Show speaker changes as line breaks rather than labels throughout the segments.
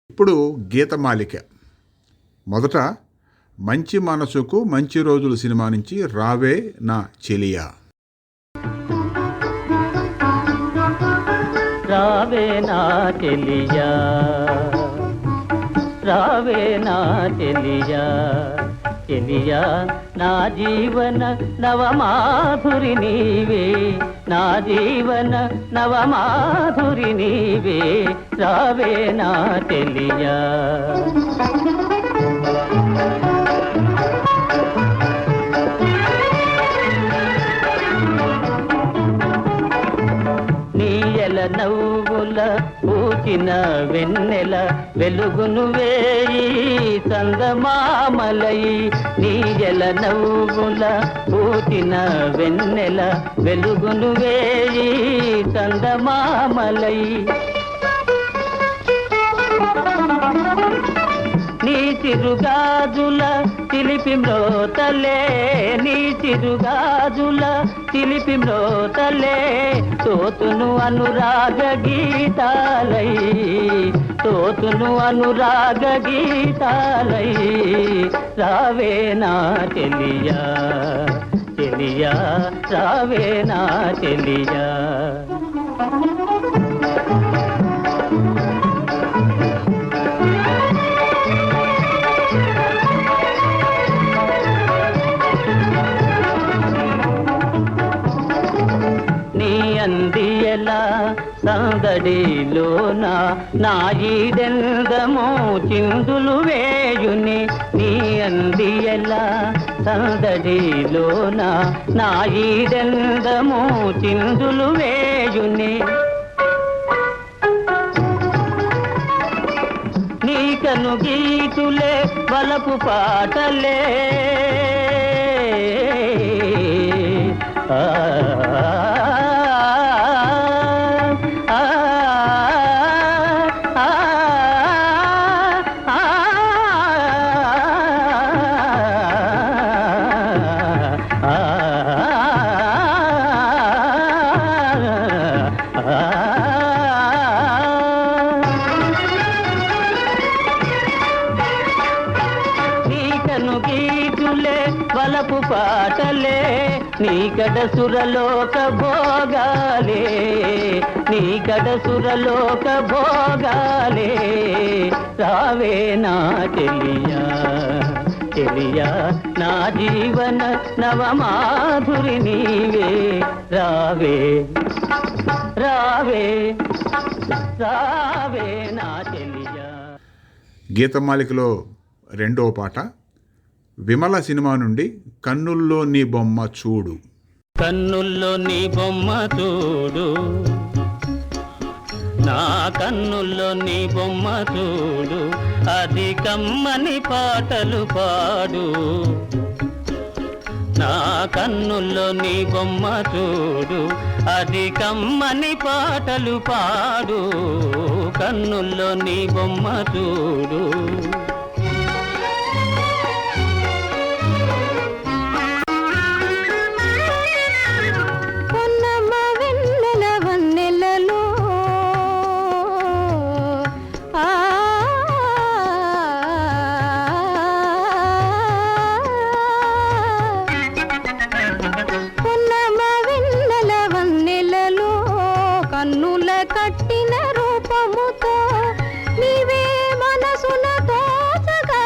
ఇప్పుడు గీతమాలిక. మొదట మంచి మనసుకు మంచి రోజులు సినిమా నుంచి రావే నా చెలియా.
రావే నా చెలియా, రావే నా చెలియా, చెలియా నా జీవన నవమాధురి నీవే, నా జీవన నవమాధురి నీవే, రావే నా చెలియా. నీయల నవ్వుల పూచిన వెన్నెల వెలుగును వేయి చందమామలై, నీయల నవ్వుల పూచిన వెన్నెల వెలుగును వేయి చందమామలై, నీ చిరుగాజుల చిలిపి మ్రోతలే, నీ చిరుగాజుల చిలిపి మ్రోతలే, తోతును అనురాగ గీతాలై, తోతును అనురాగ గీతాలై, రావే నా చెలియా, చెలియా రావే నా చెలియా. అందియలా సందడిలోన నాయిదెందమో చిందులు వేయుని, నీ అందియలా సందడిలోన నాయిదెందమో చిందులు వేయుని, నీ కను గీతులే వలపు పాటలే, గీతులే వలపు పాటలే, నీ కడ సురలోక భోగాలే, నీ కడ సురలోక భోగాలే, రావే నా చెలియా, చెలియా నా జీవన నవమాధురి నీవే, రావే రావే రావే నా చెలియా.
గీతమాలికలో రెండో పాట విమల సినిమా నుండి కన్నుల్లో నీ బొమ్మ చూడు.
కన్నుల్లో నీ బొమ్మ చూడు, నా కన్నుల్లో నీ బొమ్మ చూడు, అది కమ్మని పాటలు పాడు, నా కన్నుల్లో నీ బొమ్మ చూడు, అది కమ్మని పాటలు పాడు, కన్నుల్లో నీ బొమ్మ చూడు.
కన్నుల కట్టిన రూపముతో నీవే మనసున తోచగా,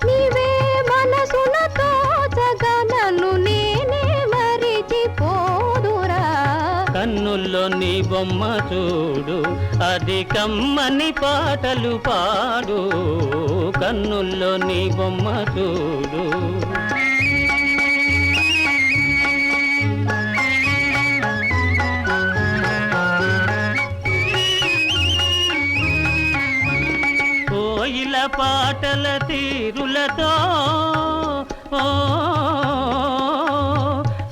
నీవే మనసున తోచగా నన్ను నేనే మరిచిపోదురా.
కన్నుల్లో నీ బొమ్మ చూడు, అది కమ్మని పాటలు పాడు, కన్నుల్లో నీ బొమ్మ చూడు. కోయిల పాటల తీరులతో,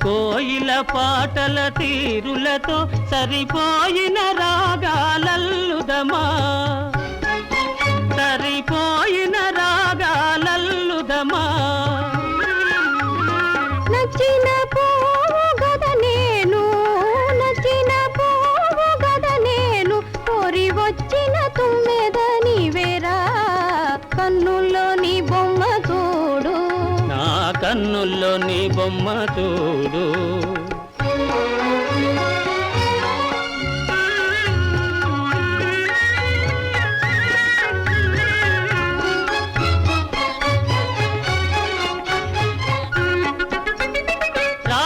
కోయిల పాటల తీరులతో సరిపోయిన రాగాలల్లుదమా, సరిపోయిన రాగాలల్లుదమా,
నచ్చిన పువ్వు గద నేను, నచ్చిన పువ్వు గద నేను,
బొమ్మ చూడు.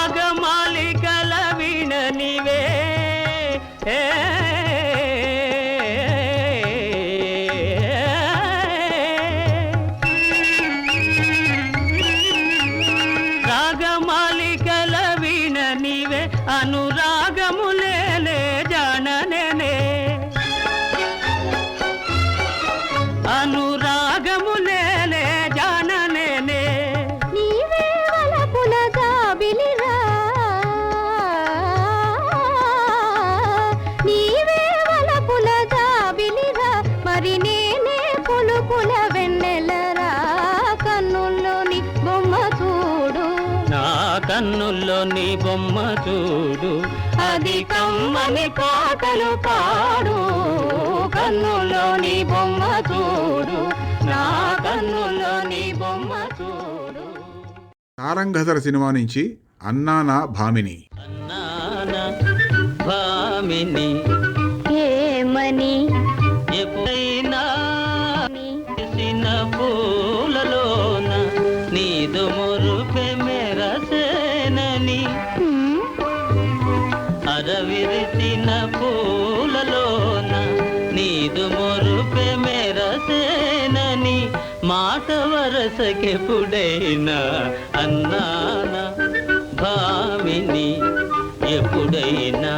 రాగమాలికల వీణ నీవే రాగమాలికల వీణ నీవే అనురాగములేలే జాననే అనురాగములేలే జాననే
నీవే వలపుల జాబిలిరా నీవే వలపుల జాబిలిరా మరి నేనే పులుపుల వెన్నెలరా కన్నుల్లోని బొమ్మ చూడు
నా కన్నుల్లో నీ బొమ్మ చూడు అది కమ్మని పాటలు పాడు కన్నుల్లో నీ బొమ్మ చూడు నా కన్నుల్లో నీ బొమ్మ చూడు.
తారంగధర సినిమా నుంచి అన్నానా భామిని.
అన్నాన భామిని
ఏమని
ఎప్పుడైనా చేసిన పూలలోన నీదు మురుపె మెరసేనని అరవిరిసిన పూలలోన నీదు మురుపె మెరసేనని మాట వరసకెప్పుడైనా అన్నాన భామిని ఎప్పుడైనా.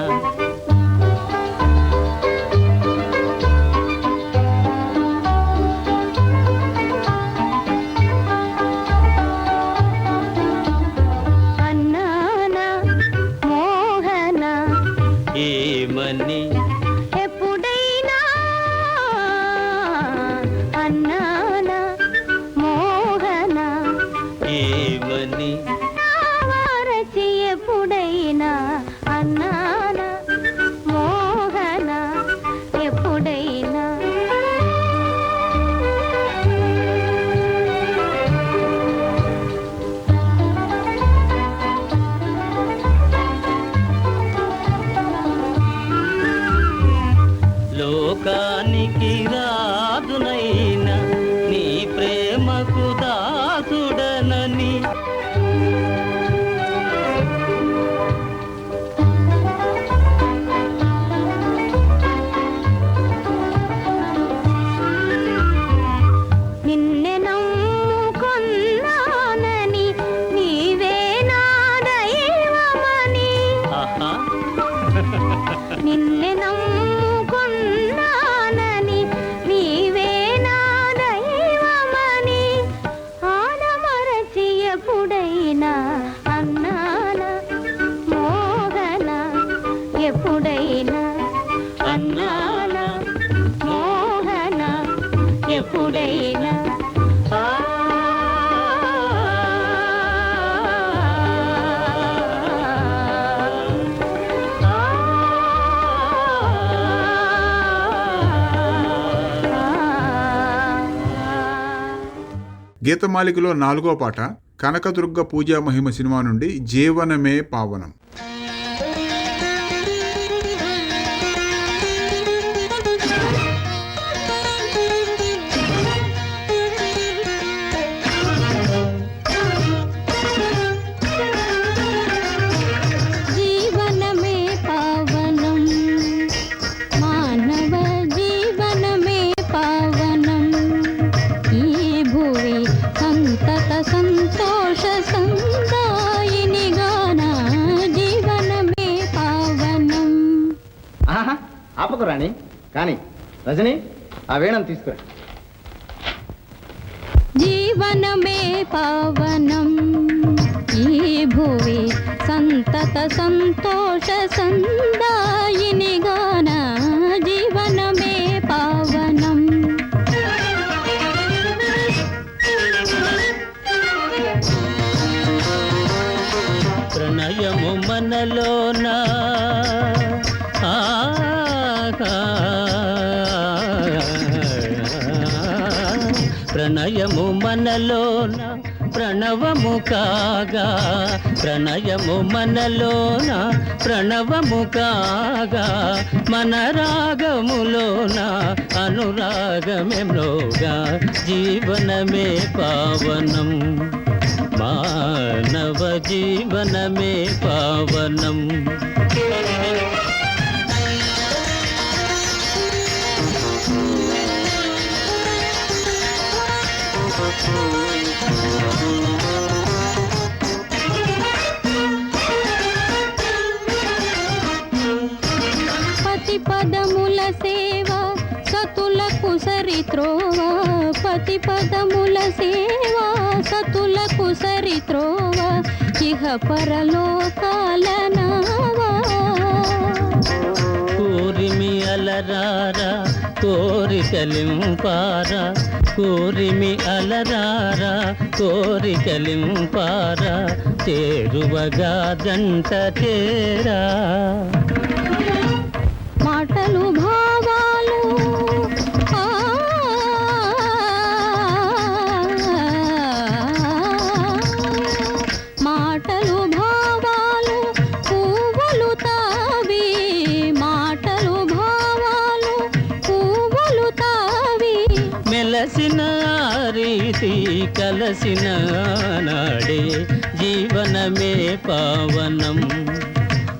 అన్నానా మోహన
ఏమని
ఎప్పుడైనా అన్నానా మోహన
ఏమని
వారచి ఎప్పుడైనా అన్నానా మోహన ఎప్పుడైనా
లోకానికి రాదునైనా నీ ప్రేమకు దాసుడనని
నిన్నే నమ్ముకొన్నానని నీవే నా దైవమని
ఆహా
నిన్నే నమ్ముకొన్నానని నీవే నా దైవమని ఆనమరచి ఎప్పుడైనా అన్నానా మోహన ఎప్పుడైనా అన్నానా మోహన ఎప్పుడైనా
గీతమాలికలో 4వ పాట కనకదుర్గ పూజా మహిమ సినిమా నుండి జీవనమే పావనం.
జీవనమే పావనం మానవ జీవనమే పావనం ఈ భువి సంతత సంతోష సందాయిని గాన జీవనమే పావనం.
ఆహా ఆపకు రాణి. కానీ రజని ఆ వీణం తీసుకురా.
జీవనమే పావనం ఈ భువి సంతత సంతోష సందాయిని గాన జీవనమే పావనం.
ప్రణయము మనలోన ప్రణయము మనలోన ప్రణవము కాగా ప్రణయము మనలోన ప్రణవము కాగా మన రాగములోన అనురాగమే మ్రోగా జీవనమే పావనం మానవ జీవనమే పావనం.
పతి పదముల సేవ సతులకు సరిత్రోవ పతి పదముల సేవ సతులకు సరిత్రోవ ఇహ పరలోకాల నావా.
కోరిమి అలరారా కోరికలింపారా కోరిమి అలరారా కోరికలింపారా చేరువగా జంట చేరా.
మాటలు భావాలు మాటలు భావాలు పువ్వులు తావి మాటలు భావాలు పువ్వులు తావి
మెలసిన రీతి కలసిన నాడే జీవనమే పావనం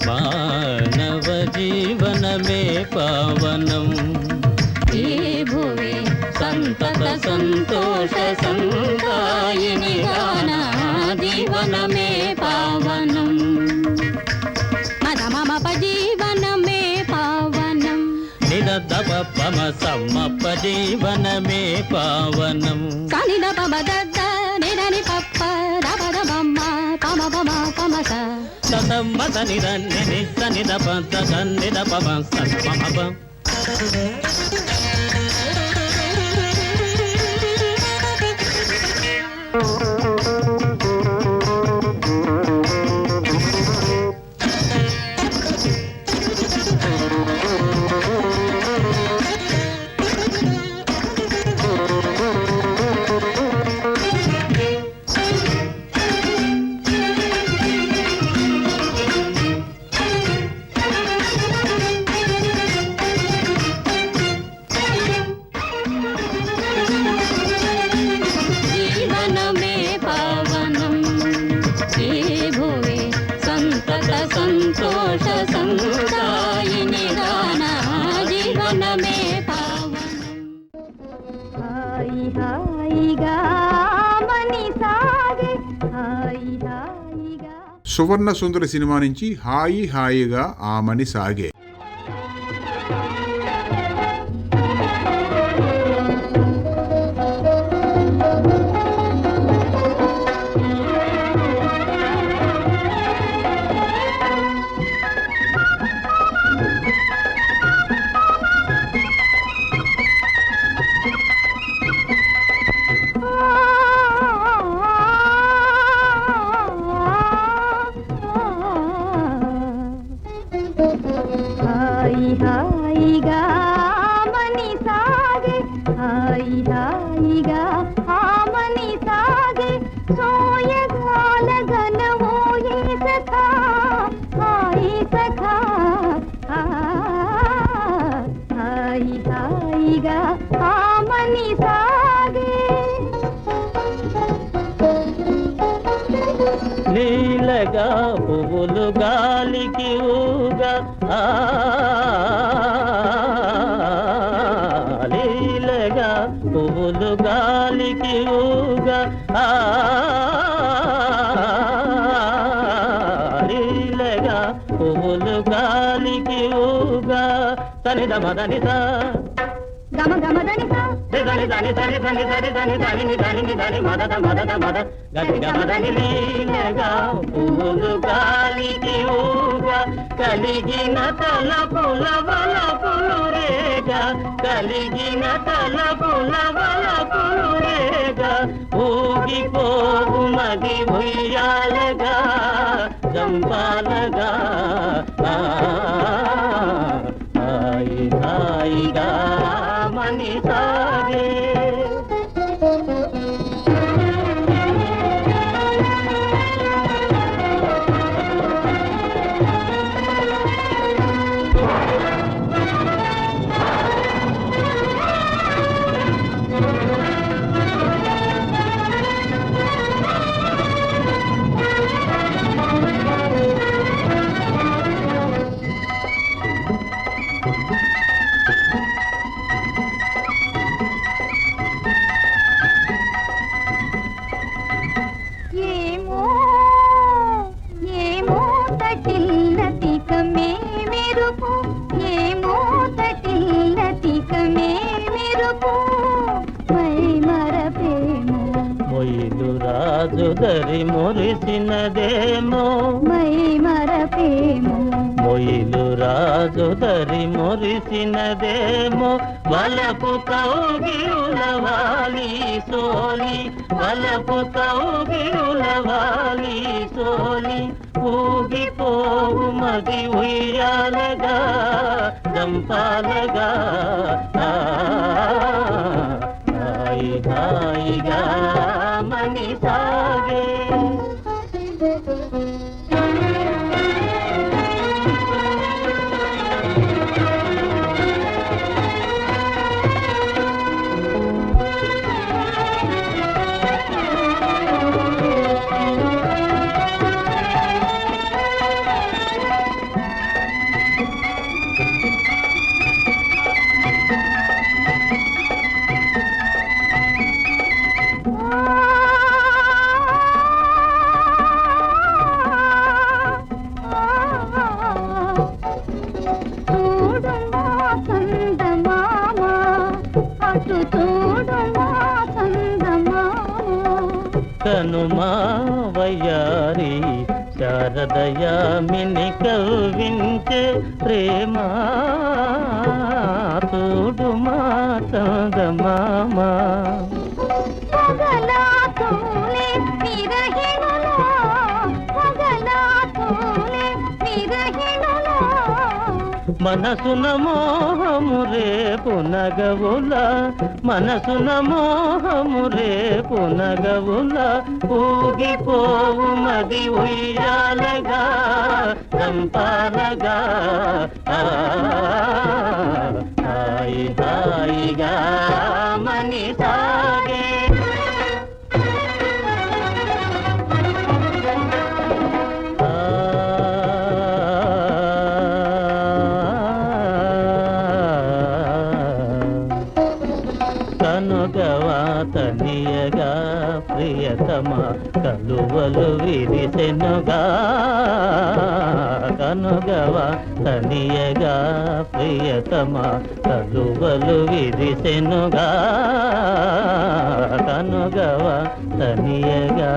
మానవ జీవనమే పావనం.
ఈ భువి
సంతత సంతోష సందాయిని గాన
జీవనమే పావనం మద మమ జీవనమే పావనం
నిదప పమ సమ్మప్ప జీవనమే పావనం.
సనిద పమ దద్ద నిదని పప్ప దపద బమ్మ పమ పమ పమస
సతమ్మ సనిద నిని సనిద పంత సన్నిద పమ సమ
జీవనమే పావనం ఈ భువి సంతత సంతోష సందాయిని గాన జీవనమే పావనం. హాయి హాయిగా మని సాగే హాయి హాయిగా.
సువర్ణ సుందర సినిమా నుంచి హాయి హాయిగా ఆమని సాగే.
హాయి హాయిగా మని సాగే హాయి హాయిగా ఆమని సాగే సోయగాల గనవోయే సఖా హాయి సఖా హాయి హాయిగా ఆమని సాగే.
నీలగా పువ్వులు గాలికి ఊగా లీలగా పువ్వులు గాలికి ఊగా లీలగా పువ్వులు గాలికి ఊగా సనిద మదనిద
గమ గమ దనిసా
దని దని దని దని దని దని దని దని దని మదద మదద మద గది గమదని లీలగా పువ్వులు గాలికి ఊగా కలిగిన తలపుల వలపులు రేగా కలిగిన తలపుల వలపులు రేగా ఊగిపోవు మది ఉయ్యాలగా జంపాలగా హాయి హాయిగా మని సాగే.
మరుపు మై మరపేమో
మొయిలు రాజు దరి మురిసినదేమో
మై మరపేమో
మొయిలు రాజు దరి మురిసినదేమో వలపు కౌగిరులవాలి సోలి వలపు కౌగిరులవాలి సోలి ఊగిపోవు మది ఉయ్యాలగా చంపాలగా హాయి హాయిగా మని సాగే కనుమా వయ్యారి శారదయామిని కవ్వించే ప్రేమ తోడుమా చందమామా మనసున మోహము రేపు నగవుల మనసున మోహము రేపు నగవుల ఊగిపోవు మది ఉయ్యాలగా చంపాలగా హాయి హాయిగా మని సాగే కనుగవా తనియగా ప్రియతమ కలువలు విరిసెనుగా కనుగవా తనియగా ప్రియతమ కలువలు విరిసెనుగా కనుగవా తనియగా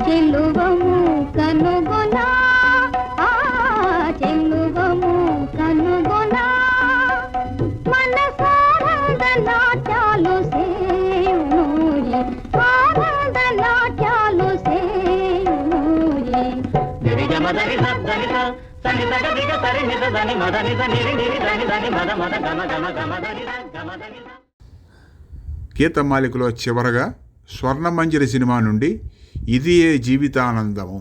చెల్లువము కనుగొనా చెల్లువము కనుగొనా మనసానంద నాట్యాలు సేయునూరి ఆనంద నాట్యాలు సేయునూరి
గిరిజమదని సద్దనిత సనిత గదిగ సరి నిద దని మదనిద నిరి నిరి దని దని మద మద గమ గమ గమదని గమదని.
గీతమాలికలో చివరగా స్వర్ణమంజరి సినిమా నుండి ఇది ఏ జీవితానందము.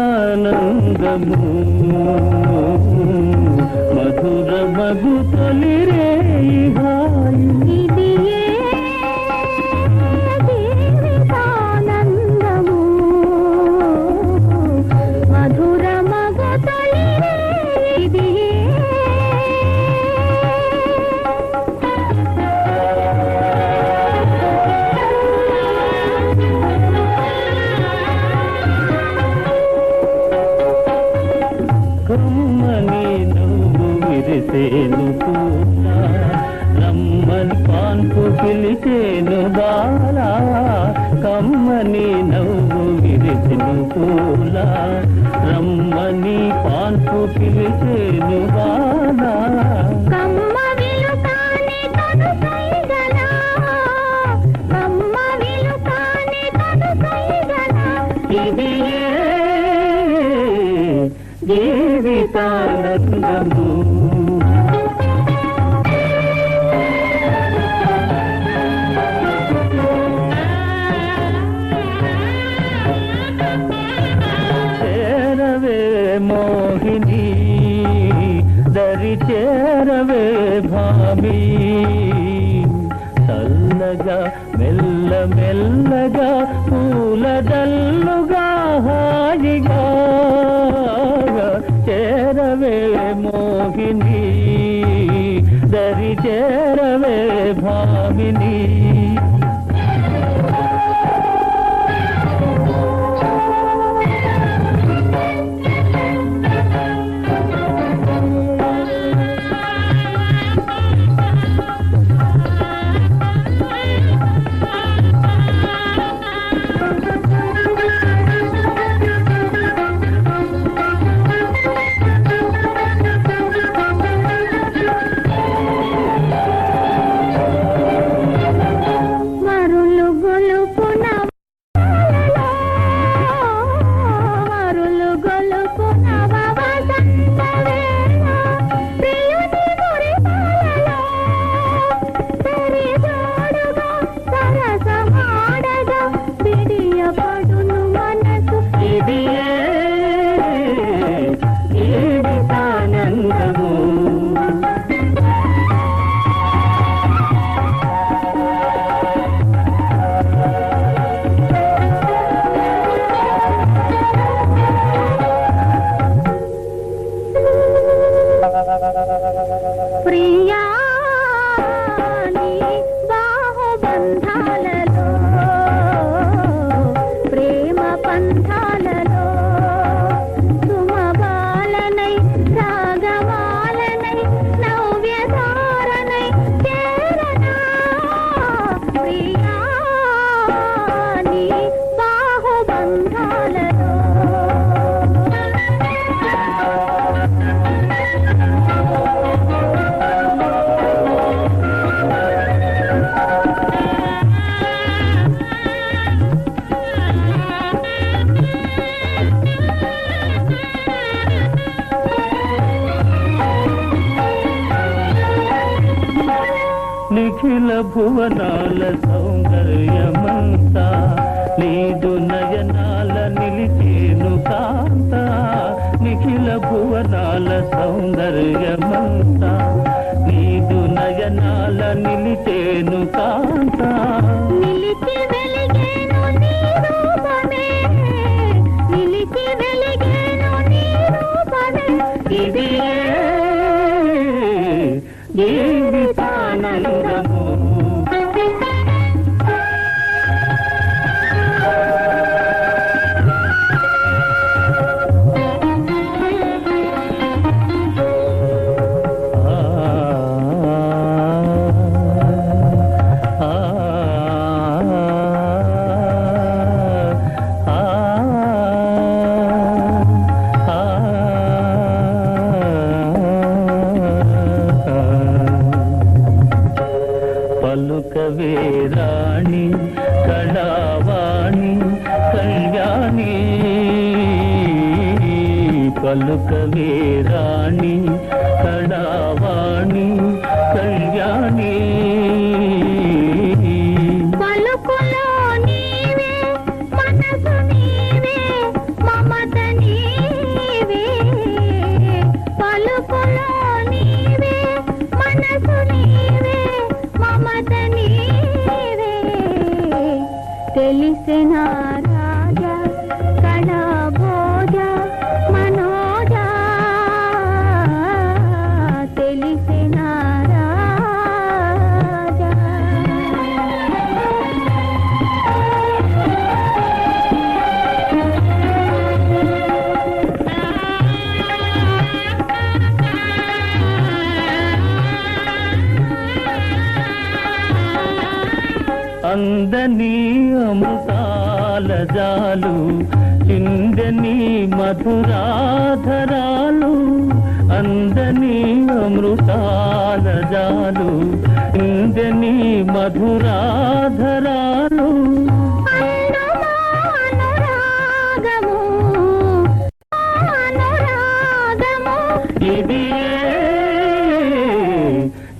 జీవితానందము మధుర మగు తొలి రే
ఇది ఏ జీవితానందము మధుర మగు తొలి రే ఇది
కమ్మని నువ్వు విరిసేను పూల రమ్మని పాన్పు పిలిచేను బాలా కమ్మని నవ్వు విరిసేను పూల రమ్మని పాన్పు పిలిచేను బాలా
కమ్మ విలుకాని తను సైగలా కమ్మ విలుకాని తను సైగలా
ఇది జీవితానందము. చేరవే మోహిని దరి చేరవే భామి చల్లగా పూలదల్లుగా హాయిగా చేరవే మోహిని దరి చేరవే భామిని. నిఖిల భువనాల సౌందర్యమంతా నీదు నయనాల నిలిచేను కాంత. నిఖిల భువనాల సౌందర్యమంతా నీదు నయనాల నిలిచేను కాంత.
నిలిచి వెలిగేను నీ రూపమే, నిలిచి వెలిగేను నీ రూపమే.
ఇది జీవితానందము. పలుకవే రాణి కళావాణి కళ్యాణి, పలుకవే రాణి కళావాణి కళ్యాణి.
పలుకులో నీవే మనసు నీవే మమత నీవే, పలుకులో నీవే మనసు నీవే మమత నీవే. తెలిసిన రాజా కళాభోజ మనోజ, తెలిసిన రాజా.
అందని అమృతాల జాలు చిందని మధురాధరాలు, అందని అమృతాల జాలు చిందని మధురాధరాలు.
అనురాగము అనురాగము,
ఇది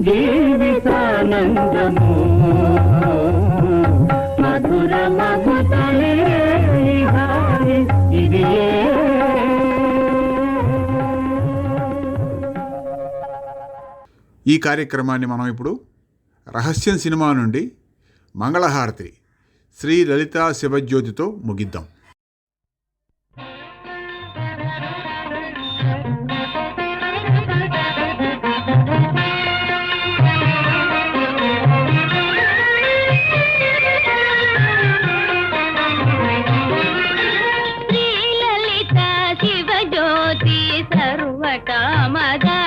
జీవితానందము. మధుర మధుతలే హాయి ఇది.
ఈ కార్యక్రమాన్ని మనం ఇప్పుడు రహస్యం సినిమా నుండి మంగళహారతి శ్రీ లలితా శివజ్యోతితో ముగిద్దాం.
కామదా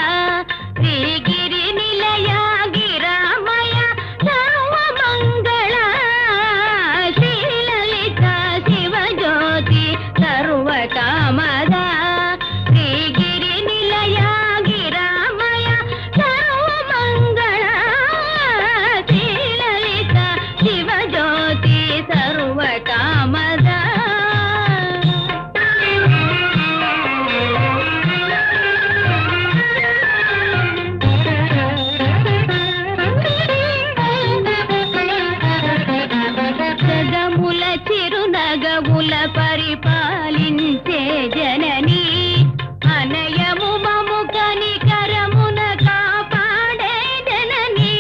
శ్రీగిరి నిలయ గిరామయ సర్వమంగళ శ్రీలలిత శివజ్యోతి సర్వకామదా శ్రీగిరి నిలయ గిరామయ సర్వమంగళ శ్రీలలిత శివజ్యోతి సర్వకామదా. చిరునగవుల పరిపాలించే జనని అనయము మము కనికరమున కాపాడే జనని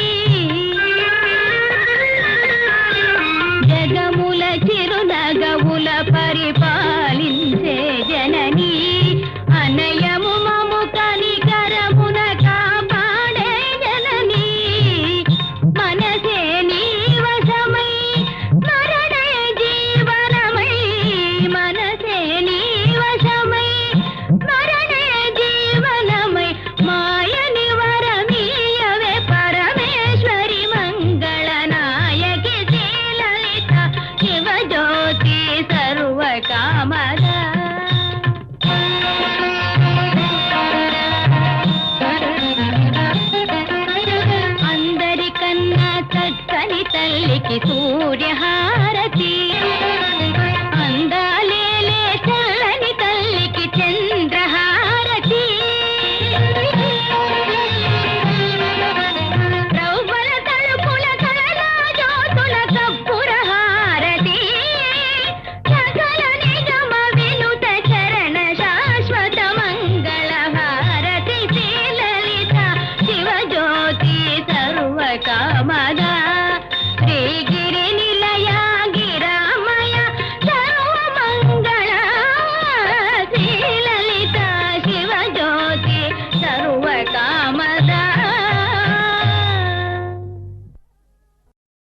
జగముల చిరునగవుల పరిపాలించే జనని అనయము మము కనికరమున కాపాడే జనని మనసే నీ వశమై మరణే జీవనమై మనసే నీ వశమై మరణే జీవనమై మాయని వరమీయవే పరమేశ్వరి మంగళనాయకి శ్రీలలిత శివజ్యోతి సర్వకామదా. అందరికన్నా చక్కని తల్లికి సూర్యహారం